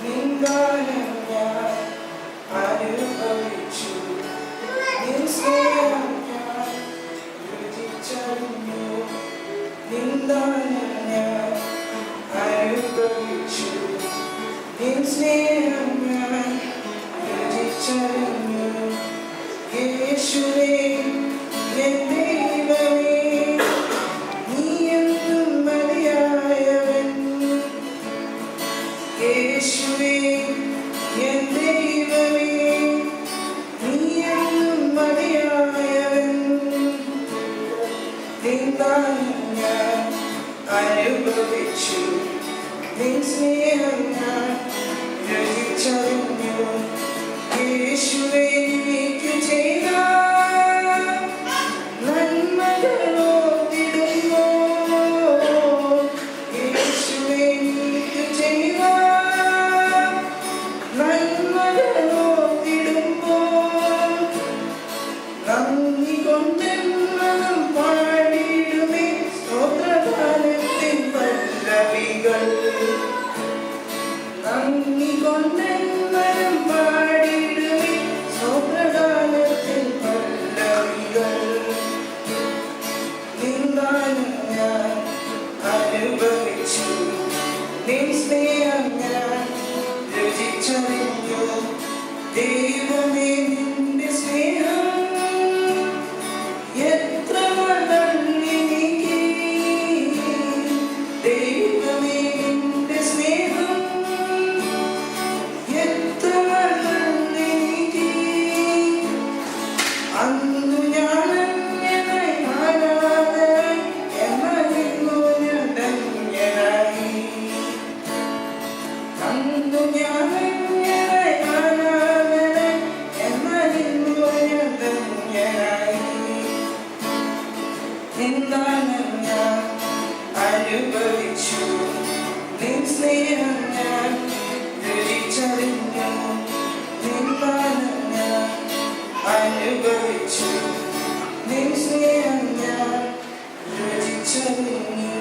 നിന്ദാനം ഞാൻ അനുഭവിച്ചു, നിൻ സ്നേഹം ഞാൻ രുചിച്ചറിഞ്ഞു. നിന്ദാനം ഞാൻ അനുഭവിച്ചു, നിൻ സ്നേഹം ഞാൻ രുചിച്ചറിഞ്ഞു. യേശുവേ എൻ ദൈവമേ, നീ എന്നും മതിയായവൻ. യേശുവേ എൻ ദൈവമേ, നീ എന്നും മതിയായവൻ. നിന്ദാനം ഞാൻ അനുഭവിച്ചു, നിൻ സ്നേഹം ഞാൻ രുചിച്ചറിഞ്ഞു. യേശുവേ എനിക്ക് ചെയ്ത നന്മകളോർത്തിടുമ്പോൾ, യേശുവേ എനിക്ക് ചെയ്ത നന്മകളോർത്തിടുമ്പോൾ, നന്ദി കൊണ്ടെൻ മനം പാടിയിടുമേ സ്തോത്രഗാനത്തിൻ പല്ലവികൾ. നന്ദി കൊണ്ടെൻ മനം പാടിയിടുമേ സ്തോത്രഗാനത്തിൻ പല്ലവികൾ. നിന്ദാനം ഞാൻ അനുഭവിച്ചു, നിൻ സ്നേഹം ഞാൻ രുചിച്ചറിഞ്ഞു. ദൈവമേ നിന്റെ സ്നേഹം എത്ര വലുതെനിക്ക്. ദൈവമേ നിന്റെ സ്നേഹം എത്ര വലുതെനിക്ക്. അന്നു ഞാൻ അന്യനായി അനാഥനായി, എന്നാലിന്നു ഞാൻ ധന്യനായി. അന്നു ഞാൻ അന്യനായി അനാഥനായി, എന്നാലിന്നു ഞാൻ ധന്യനായി. നിന്ദാനം ഞാൻ അനുഭവിച്ചു, നിൻ സ്നേഹം ഞാൻ രുചിച്ചറിഞ്ഞു. നിന്ദാനം ഞാൻ അനുഭവിച്ചു, നിൻ സ്നേഹം ഞാൻ രുചിച്ചറിഞ്ഞു.